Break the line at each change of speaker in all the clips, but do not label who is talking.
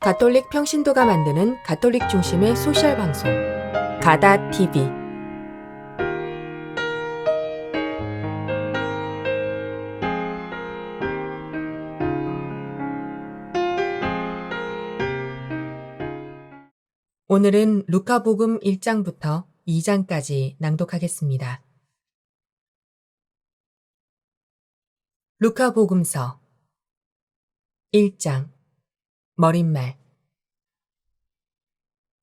가톨릭 평신도가 만드는 가톨릭 중심의 소셜 방송 가다TV. 오늘은 루카복음 1장부터 2장까지 낭독하겠습니다. 루카복음서 1장 머릿말.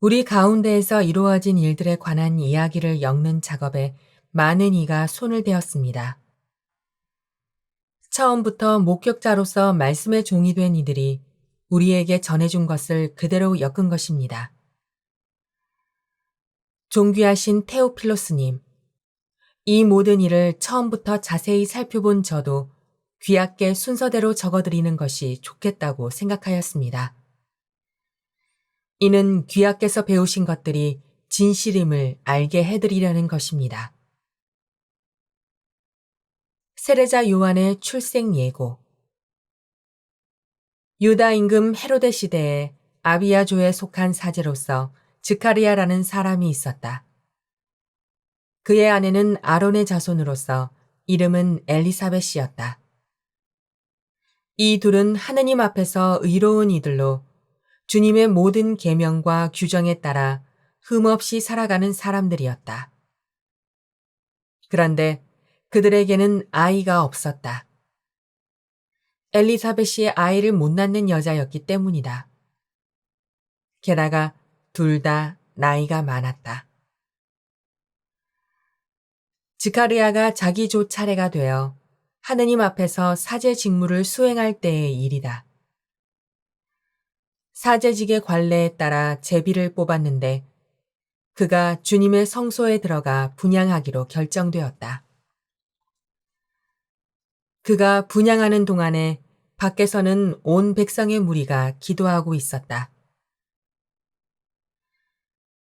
우리 가운데에서 이루어진 일들에 관한 이야기를 엮는 작업에 많은 이가 손을 대었습니다. 처음부터 목격자로서 말씀의 종이 된 이들이 우리에게 전해준 것을 그대로 엮은 것입니다. 존귀하신 테오필로스님, 이 모든 일을 처음부터 자세히 살펴본 저도 귀하께 순서대로 적어드리는 것이 좋겠다고 생각하였습니다. 이는 귀하께서 배우신 것들이 진실임을 알게 해드리려는 것입니다. 세례자 요한의 출생 예고. 유다 임금 헤로데 시대에 아비야조에 속한 사제로서 즈카리아라는 사람이 있었다. 그의 아내는 아론의 자손으로서 이름은 엘리사벳이었다. 이 둘은 하느님 앞에서 의로운 이들로 주님의 모든 계명과 규정에 따라 흠없이 살아가는 사람들이었다. 그런데 그들에게는 아이가 없었다. 엘리사벳이 아이를 못 낳는 여자였기 때문이다. 게다가 둘 다 나이가 많았다. 즈카르야가 자기 조 차례가 되어 하느님 앞에서 사제 직무를 수행할 때의 일이다. 사제직의 관례에 따라 제비를 뽑았는데 그가 주님의 성소에 들어가 분향하기로 결정되었다. 그가 분향하는 동안에 밖에서는 온 백성의 무리가 기도하고 있었다.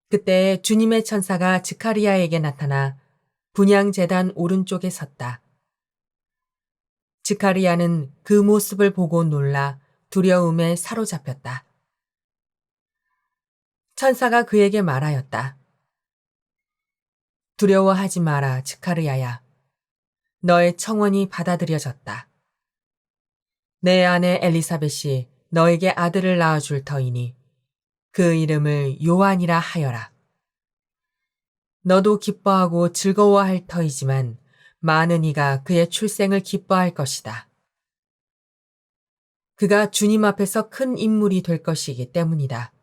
그때 주님의 천사가 즈카리야에게 나타나 분향제단 오른쪽에 섰다. 즈카리야는 그 모습을 보고 놀라 두려움에 사로잡혔다. 천사가 그에게 말하였다. 두려워하지 마라, 즈카르야야. 너의 청원이 받아들여졌다. 내 아내 엘리사벳이 너에게 아들을 낳아줄 터이니 그 이름을 요한이라 하여라. 너도 기뻐하고 즐거워할 터이지만 많은 이가 그의 출생을 기뻐할 것이다. 그가 주님 앞에서 큰 인물이 될 것이기 때문이다.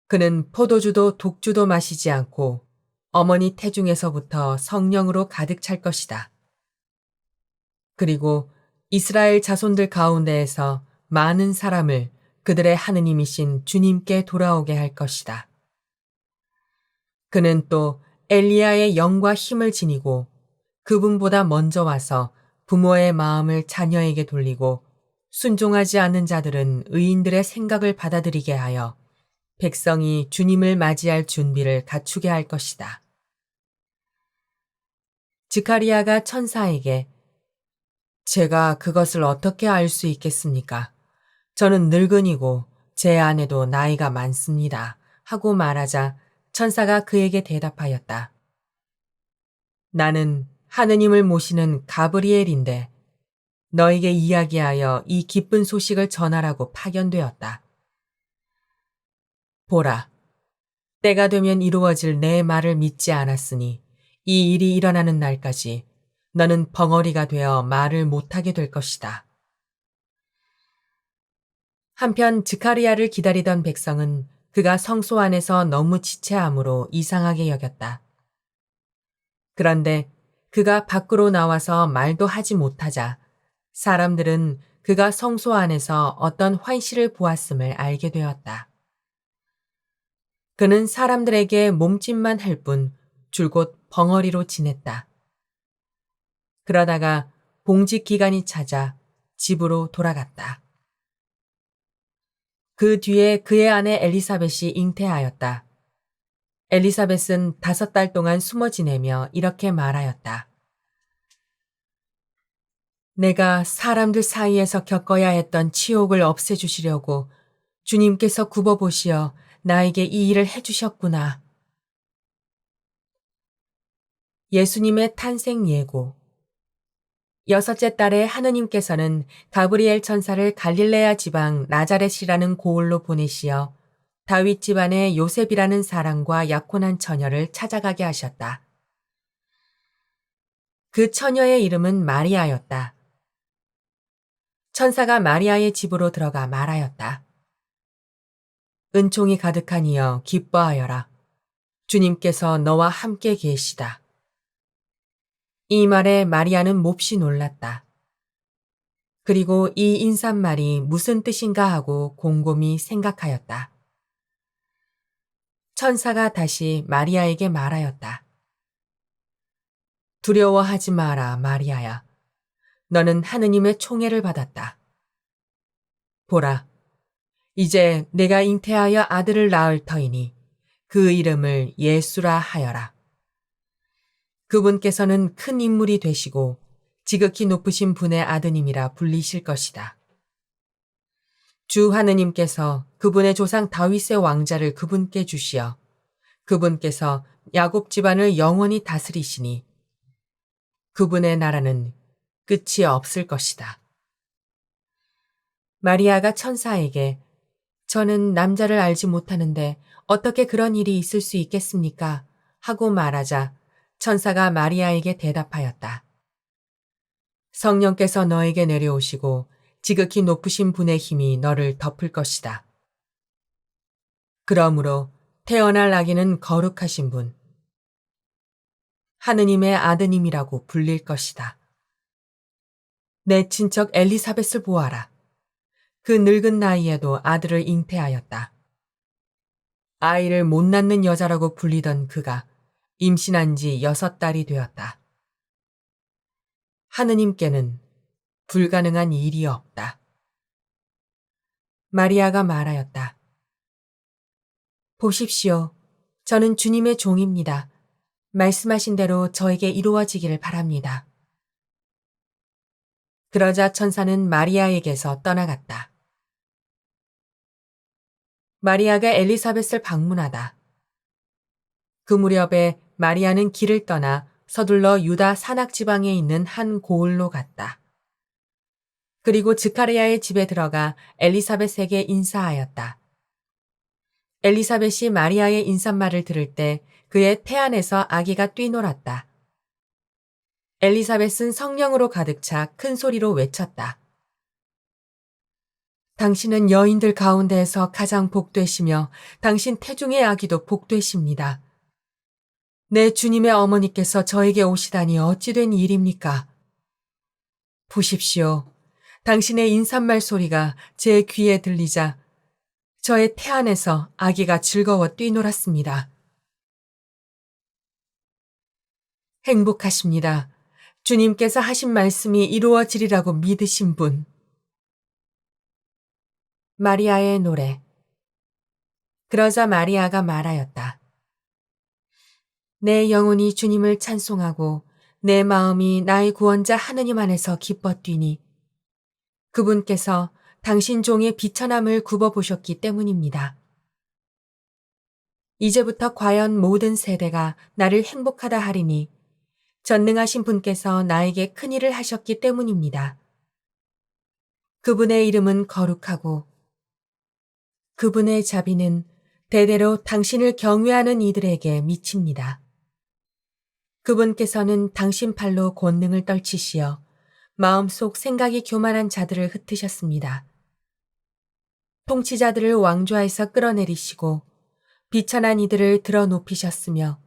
그는 포도주도 독주도 마시지 않고 어머니 태중에서부터 성령으로 가득 찰 것이다. 그리고 이스라엘 자손들 가운데에서 많은 사람을 그들의 하느님이신 주님께 돌아오게 할 것이다. 그는 또 엘리야의 영과 힘을 지니고 그분보다 먼저 와서 부모의 마음을 자녀에게 돌리고 순종하지 않는 자들은 의인들의 생각을 받아들이게 하여 백성이 주님을 맞이할 준비를 갖추게 할 것이다. 즈카리야가 천사에게 제가 그것을 어떻게 알 수 있겠습니까? 저는 늙은이고 제 아내도 나이가 많습니다. 하고 말하자 천사가 그에게 대답하였다. 나는 하느님을 모시는 가브리엘인데 너에게 이야기하여 이 기쁜 소식을 전하라고 파견되었다. 보라, 때가 되면 이루어질 내 말을 믿지 않았으니 이 일이 일어나는 날까지 너는 벙어리가 되어 말을 못하게 될 것이다. 한편 즈카리야를 기다리던 백성은 그가 성소 안에서 너무 지체함으로 이상하게 여겼다. 그런데 그가 밖으로 나와서 말도 하지 못하자 사람들은 그가 성소 안에서 어떤 환시를 보았음을 알게 되었다. 그는 사람들에게 몸짓만 할 뿐 줄곧 벙어리로 지냈다. 그러다가 봉직 기간이 차자 집으로 돌아갔다. 그 뒤에 그의 아내 엘리사벳이 잉태하였다. 엘리사벳은 5달 동안 숨어 지내며 이렇게 말하였다. 내가 사람들 사이에서 겪어야 했던 치욕을 없애주시려고 주님께서 굽어보시어 나에게 이 일을 해주셨구나. 예수님의 탄생 예고. 여섯째 달에 하느님께서는 가브리엘 천사를 갈릴레아 지방 나자렛이라는 고을로 보내시어 다윗 집안의 요셉이라는 사람과 약혼한 처녀를 찾아가게 하셨다. 그 처녀의 이름은 마리아였다. 천사가 마리아의 집으로 들어가 말하였다. 은총이 가득한 이여 기뻐하여라. 주님께서 너와 함께 계시다. 이 말에 마리아는 몹시 놀랐다. 그리고 이 인사말이 무슨 뜻인가 하고 곰곰이 생각하였다. 천사가 다시 마리아에게 말하였다. 두려워하지 마라, 마리아야. 너는 하느님의 총애를 받았다. 보라, 이제 내가 잉태하여 아들을 낳을 터이니 그 이름을 예수라 하여라. 그분께서는 큰 인물이 되시고 지극히 높으신 분의 아드님이라 불리실 것이다. 주 하느님께서 그분의 조상 다윗의 왕자를 그분께 주시어 그분께서 야곱 집안을 영원히 다스리시니 그분의 나라는 끝이 없을 것이다. 마리아가 천사에게 저는 남자를 알지 못하는데 어떻게 그런 일이 있을 수 있겠습니까? 하고 말하자 천사가 마리아에게 대답하였다. 성령께서 너에게 내려오시고 지극히 높으신 분의 힘이 너를 덮을 것이다. 그러므로 태어날 아기는 거룩하신 분, 하느님의 아드님이라고 불릴 것이다. 내 친척 엘리사벳을 보아라. 그 늙은 나이에도 아들을 잉태하였다. 아이를 못 낳는 여자라고 불리던 그가 임신한 지 6달이 되었다. 하느님께는 불가능한 일이 없다. 마리아가 말하였다. 보십시오. 저는 주님의 종입니다. 말씀하신 대로 저에게 이루어지기를 바랍니다. 그러자 천사는 마리아에게서 떠나갔다. 마리아가 엘리사벳을 방문하다. 그 무렵에 마리아는 길을 떠나 서둘러 유다 산악 지방에 있는 한 고을로 갔다. 그리고 스가랴의 집에 들어가 엘리사벳에게 인사하였다. 엘리사벳이 마리아의 인사말을 들을 때 그의 태 안에서 아기가 뛰놀았다. 엘리사벳은 성령으로 가득 차 큰 소리로 외쳤다. 당신은 여인들 가운데에서 가장 복되시며 당신 태중의 아기도 복되십니다. 내 주님의 어머니께서 저에게 오시다니 어찌 된 일입니까? 보십시오. 당신의 인사말 소리가 제 귀에 들리자 저의 태 안에서 아기가 즐거워 뛰놀았습니다. 행복하십니다. 주님께서 하신 말씀이 이루어지리라고 믿으신 분. 마리아의 노래. 그러자 마리아가 말하였다. 내 영혼이 주님을 찬송하고 내 마음이 나의 구원자 하느님 안에서 기뻐 뛰니 그분께서 당신 종의 비천함을 굽어보셨기 때문입니다. 이제부터 과연 모든 세대가 나를 행복하다 하리니 전능하신 분께서 나에게 큰일을 하셨기 때문입니다. 그분의 이름은 거룩하고 그분의 자비는 대대로 당신을 경외하는 이들에게 미칩니다. 그분께서는 당신 팔로 권능을 떨치시어 마음속 생각이 교만한 자들을 흩으셨습니다. 통치자들을 왕좌에서 끌어내리시고 비천한 이들을 들어 높이셨으며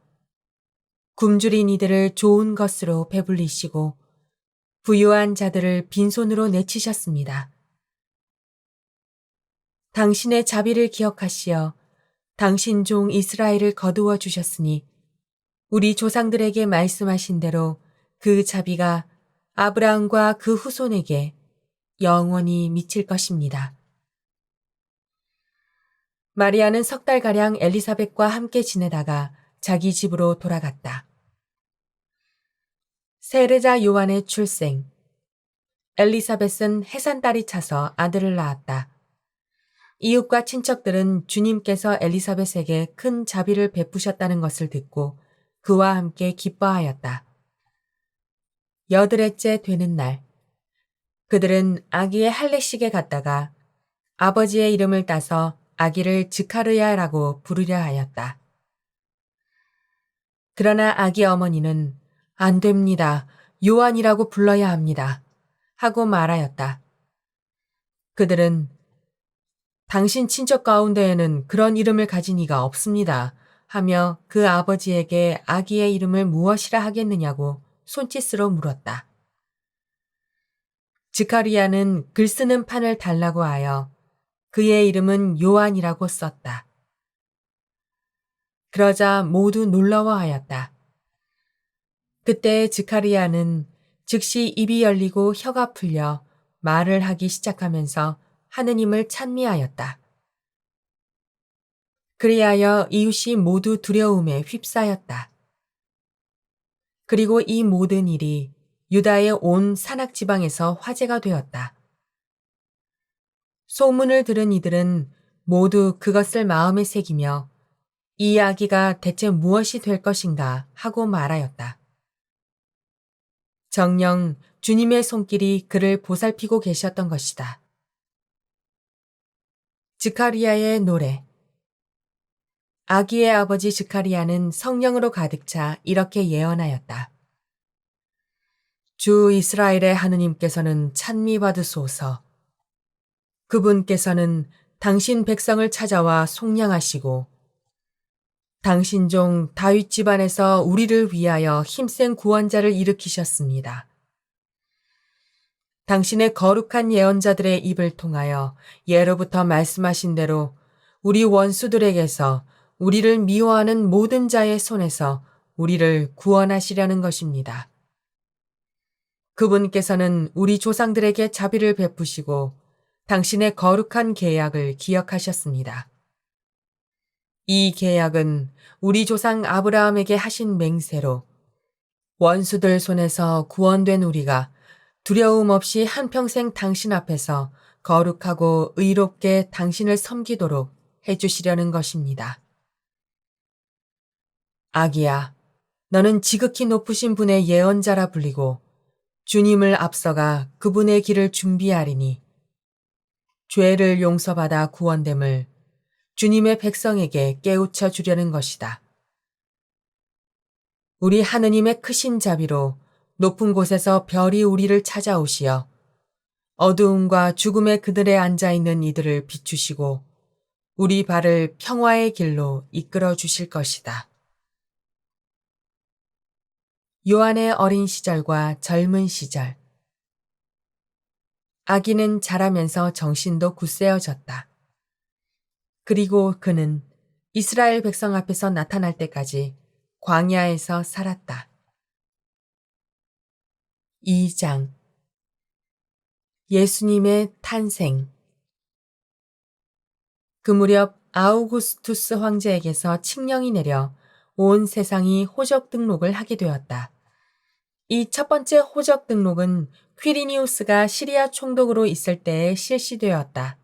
굶주린 이들을 좋은 것으로 배불리시고 부유한 자들을 빈손으로 내치셨습니다. 당신의 자비를 기억하시어 당신 종 이스라엘을 거두어 주셨으니 우리 조상들에게 말씀하신 대로 그 자비가 아브라함과 그 후손에게 영원히 미칠 것입니다. 마리아는 3달가량 엘리사벳과 함께 지내다가 자기 집으로 돌아갔다. 세례자 요한의 출생. 엘리사벳은 해산달이 차서 아들을 낳았다. 이웃과 친척들은 주님께서 엘리사벳에게 큰 자비를 베푸셨다는 것을 듣고 그와 함께 기뻐하였다. 8회째 되는 날, 그들은 아기의 할례식에 갔다가 아버지의 이름을 따서 아기를 즈카르야라고 부르려 하였다. 그러나 아기 어머니는 안 됩니다. 요한이라고 불러야 합니다. 하고 말하였다. 그들은 당신 친척 가운데에는 그런 이름을 가진 이가 없습니다. 하며 그 아버지에게 아기의 이름을 무엇이라 하겠느냐고 손짓으로 물었다. 즈카리아는 글 쓰는 판을 달라고 하여 그의 이름은 요한이라고 썼다. 그러자 모두 놀라워하였다. 그때 즈카리아는 즉시 입이 열리고 혀가 풀려 말을 하기 시작하면서 하느님을 찬미하였다. 그리하여 이웃이 모두 두려움에 휩싸였다. 그리고 이 모든 일이 유다의 온 산악 지방에서 화제가 되었다. 소문을 들은 이들은 모두 그것을 마음에 새기며 이 아기가 대체 무엇이 될 것인가 하고 말하였다. 정녕 주님의 손길이 그를 보살피고 계셨던 것이다. 즈카리아의 노래. 아기의 아버지 즈카리아는 성령으로 가득 차 이렇게 예언하였다. 주 이스라엘의 하느님께서는 찬미 받으소서. 그분께서는 당신 백성을 찾아와 속량하시고 당신 종 다윗 집안에서 우리를 위하여 힘센 구원자를 일으키셨습니다. 당신의 거룩한 예언자들의 입을 통하여 예로부터 말씀하신 대로 우리 원수들에게서 우리를 미워하는 모든 자의 손에서 우리를 구원하시려는 것입니다. 그분께서는 우리 조상들에게 자비를 베푸시고 당신의 거룩한 계약을 기억하셨습니다. 이 계약은 우리 조상 아브라함에게 하신 맹세로 원수들 손에서 구원된 우리가 두려움 없이 한평생 당신 앞에서 거룩하고 의롭게 당신을 섬기도록 해주시려는 것입니다. 아기야, 너는 지극히 높으신 분의 예언자라 불리고 주님을 앞서가 그분의 길을 준비하리니 죄를 용서받아 구원됨을 주님의 백성에게 깨우쳐 주려는 것이다. 우리 하느님의 크신 자비로 높은 곳에서 별이 우리를 찾아오시어 어두움과 죽음의 그늘에 앉아있는 이들을 비추시고 우리 발을 평화의 길로 이끌어 주실 것이다. 요한의 어린 시절과 젊은 시절. 아기는 자라면서 정신도 굳세어졌다. 그리고 그는 이스라엘 백성 앞에서 나타날 때까지 광야에서 살았다. 2장. 예수님의 탄생. 그 무렵 아우구스투스 황제에게서 칙령이 내려 온 세상이 호적 등록을 하게 되었다. 이 첫 번째 호적 등록은 퀴리니우스가 시리아 총독으로 있을 때에 실시되었다.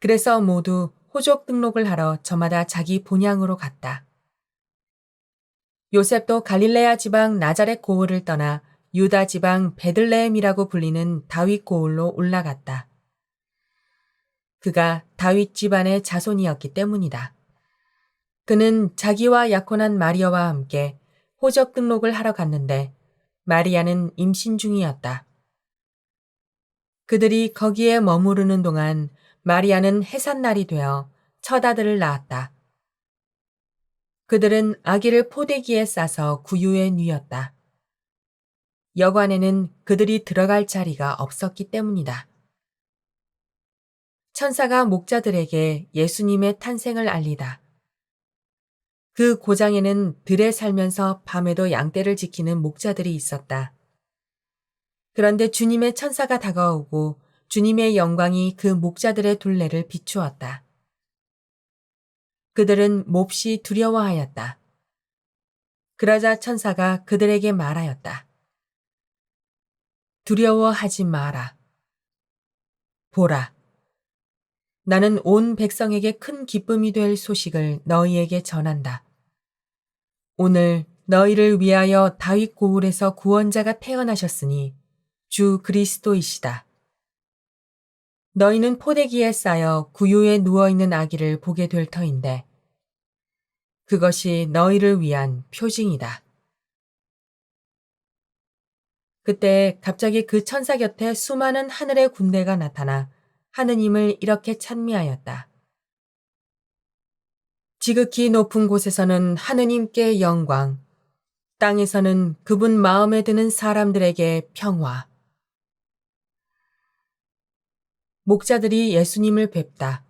그래서 모두 호적 등록을 하러 저마다 자기 본향으로 갔다. 요셉도 갈릴레아 지방 나자렛 고을을 떠나 유다 지방 베들레헴이라고 불리는 다윗 고을로 올라갔다. 그가 다윗 집안의 자손이었기 때문이다. 그는 자기와 약혼한 마리아와 함께 호적 등록을 하러 갔는데 마리아는 임신 중이었다. 그들이 거기에 머무르는 동안 마리아는 해산날이 되어 첫 아들을 낳았다. 그들은 아기를 포대기에 싸서 구유에 뉘었다. 여관에는 그들이 들어갈 자리가 없었기 때문이다. 천사가 목자들에게 예수님의 탄생을 알리다. 그 고장에는 들에 살면서 밤에도 양떼를 지키는 목자들이 있었다. 그런데 주님의 천사가 다가오고 주님의 영광이 그 목자들의 둘레를 비추었다. 그들은 몹시 두려워하였다. 그러자 천사가 그들에게 말하였다. 두려워하지 마라. 보라. 나는 온 백성에게 큰 기쁨이 될 소식을 너희에게 전한다. 오늘 너희를 위하여 다윗 고울에서 구원자가 태어나셨으니 주 그리스도이시다. 너희는 포대기에 쌓여 구유에 누워있는 아기를 보게 될 터인데 그것이 너희를 위한 표징이다. 그때 갑자기 그 천사 곁에 수많은 하늘의 군대가 나타나 하느님을 이렇게 찬미하였다. 지극히 높은 곳에서는 하느님께 영광, 땅에서는 그분 마음에 드는 사람들에게 평화. 목자들이 예수님을 뵙다.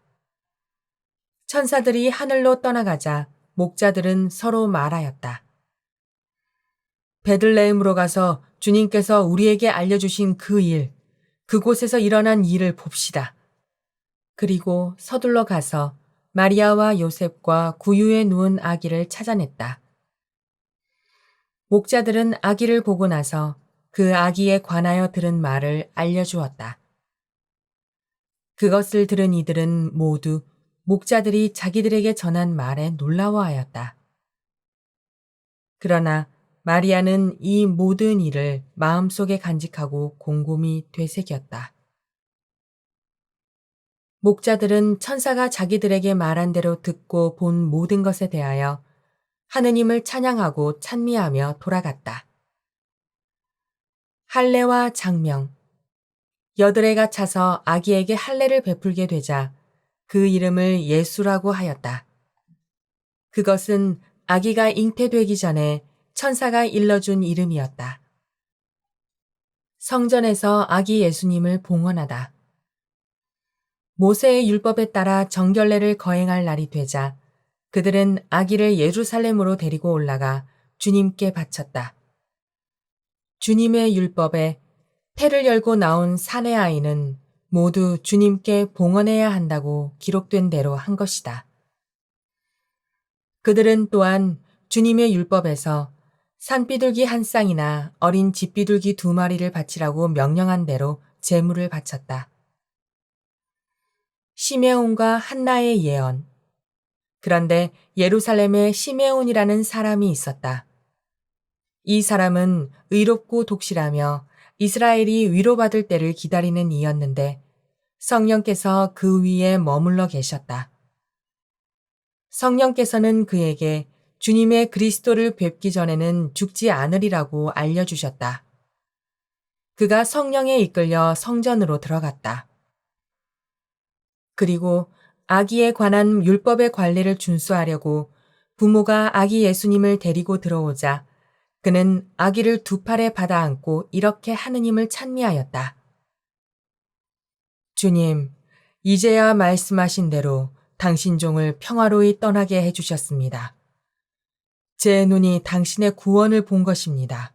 천사들이 하늘로 떠나가자 목자들은 서로 말하였다. 베들레헴으로 가서 주님께서 우리에게 알려주신 그 일, 그곳에서 일어난 일을 봅시다. 그리고 서둘러 가서 마리아와 요셉과 구유에 누운 아기를 찾아냈다. 목자들은 아기를 보고 나서 그 아기에 관하여 들은 말을 알려주었다. 그것을 들은 이들은 모두 목자들이 자기들에게 전한 말에 놀라워하였다. 그러나 마리아는 이 모든 일을 마음속에 간직하고 곰곰이 되새겼다. 목자들은 천사가 자기들에게 말한 대로 듣고 본 모든 것에 대하여 하느님을 찬양하고 찬미하며 돌아갔다. 할례와 장명. 여드레가 차서 아기에게 할례를 베풀게 되자 그 이름을 예수라고 하였다. 그것은 아기가 잉태되기 전에 천사가 일러준 이름이었다. 성전에서 아기 예수님을 봉헌하다. 모세의 율법에 따라 정결례를 거행할 날이 되자 그들은 아기를 예루살렘으로 데리고 올라가 주님께 바쳤다. 주님의 율법에 태를 열고 나온 사내 아이는 모두 주님께 봉헌해야 한다고 기록된 대로 한 것이다. 그들은 또한 주님의 율법에서 산비둘기 한 쌍이나 어린 집비둘기 2마리를 바치라고 명령한 대로 제물을 바쳤다. 시메온과 한나의 예언. 그런데 예루살렘에 시메온이라는 사람이 있었다. 이 사람은 의롭고 독실하며 이스라엘이 위로받을 때를 기다리는 이였는데 성령께서 그 위에 머물러 계셨다. 성령께서는 그에게 주님의 그리스도를 뵙기 전에는 죽지 않으리라고 알려주셨다. 그가 성령에 이끌려 성전으로 들어갔다. 그리고 아기에 관한 율법의 관례를 준수하려고 부모가 아기 예수님을 데리고 들어오자 그는 아기를 2팔에 받아 안고 이렇게 하느님을 찬미하였다. 주님, 이제야 말씀하신 대로 당신 종을 평화로이 떠나게 해주셨습니다. 제 눈이 당신의 구원을 본 것입니다.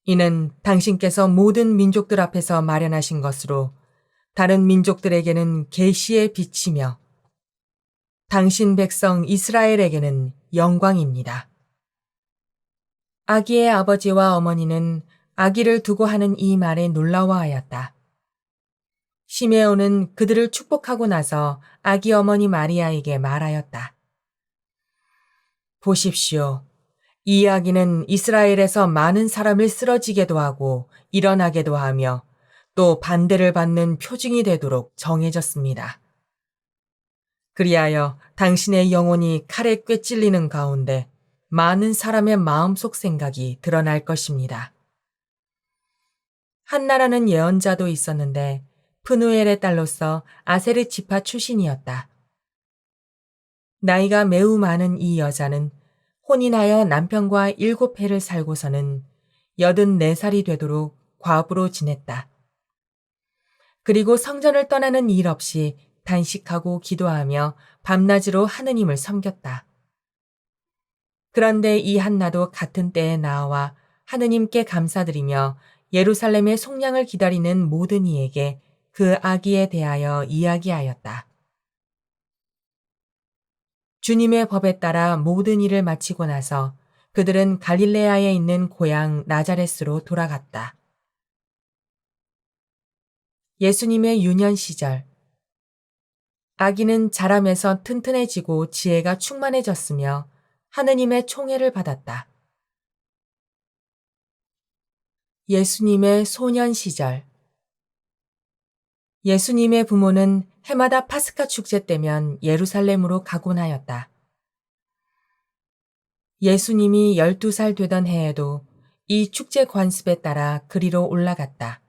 이는 당신께서 모든 민족들 앞에서 마련하신 것으로 다른 민족들에게는 계시의 빛이며 당신 백성 이스라엘에게는 영광입니다. 아기의 아버지와 어머니는 아기를 두고 하는 이 말에 놀라워하였다. 시메온은 그들을 축복하고 나서 아기 어머니 마리아에게 말하였다. 보십시오. 이 아기는 이스라엘에서 많은 사람을 쓰러지게도 하고 일어나게도 하며 또 반대를 받는 표징이 되도록 정해졌습니다. 그리하여 당신의 영혼이 칼에 꿰찔리는 가운데 많은 사람의 마음속 생각이 드러날 것입니다. 한나라는 예언자도 있었는데 푸누엘의 딸로서 아세르 지파 출신이었다. 나이가 매우 많은 이 여자는 혼인하여 남편과 7해를 살고서는 84살이 되도록 과부로 지냈다. 그리고 성전을 떠나는 일 없이 단식하고 기도하며 밤낮으로 하느님을 섬겼다. 그런데 이 한나도 같은 때에 나와 하느님께 감사드리며 예루살렘의 속량을 기다리는 모든 이에게 그 아기에 대하여 이야기하였다. 주님의 법에 따라 모든 일을 마치고 나서 그들은 갈릴레아에 있는 고향 나자렛으로 돌아갔다. 예수님의 유년 시절 아기는 자라면서 튼튼해지고 지혜가 충만해졌으며 하느님의 총애를 받았다. 예수님의 소년 시절. 예수님의 부모는 해마다 파스카 축제 때면 예루살렘으로 가곤 하였다. 예수님이 12살 되던 해에도 이 축제 관습에 따라 그리로 올라갔다.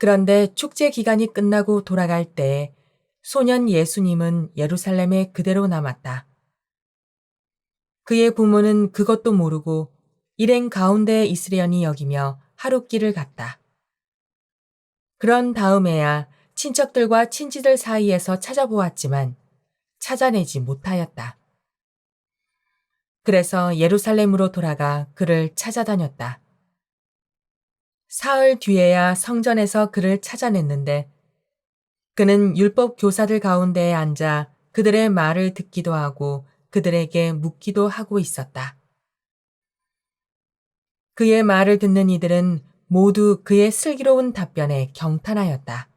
그런데 축제 기간이 끝나고 돌아갈 때 소년 예수님은 예루살렘에 그대로 남았다. 그의 부모는 그것도 모르고 일행 가운데에 있으려니 여기며 하룻길을 갔다. 그런 다음에야 친척들과 친지들 사이에서 찾아보았지만 찾아내지 못하였다. 그래서 예루살렘으로 돌아가 그를 찾아다녔다. 사흘 뒤에야 성전에서 그를 찾아냈는데 그는 율법 교사들 가운데에 앉아 그들의 말을 듣기도 하고 그들에게 묻기도 하고 있었다. 그의 말을 듣는 이들은 모두 그의 슬기로운 답변에 경탄하였다.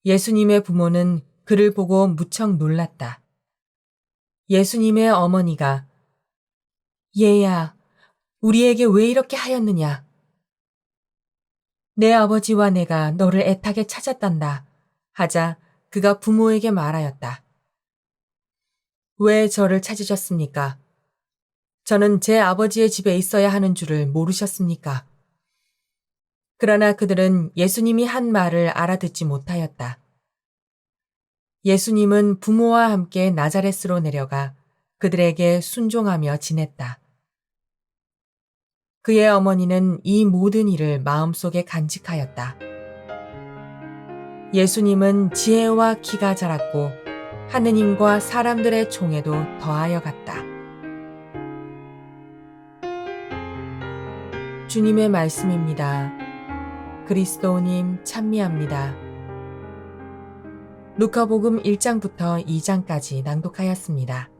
예수님의 부모는 그를 보고 무척 놀랐다. 예수님의 어머니가 얘야, 우리에게 왜 이렇게 하였느냐? 내 아버지와 내가 너를 애타게 찾았단다 하자 그가 부모에게 말하였다. 왜 저를 찾으셨습니까? 저는 제 아버지의 집에 있어야 하는 줄을 모르셨습니까? 그러나 그들은 예수님이 한 말을 알아듣지 못하였다. 예수님은 부모와 함께 나자렛으로 내려가 그들에게 순종하며 지냈다. 그의 어머니는 이 모든 일을 마음속에 간직하였다. 예수님은 지혜와 키가 자랐고 하느님과 사람들의 총애도 더하여 갔다. 주님의 말씀입니다. 그리스도님 찬미합니다. 루카복음 1장부터 2장까지 낭독하였습니다.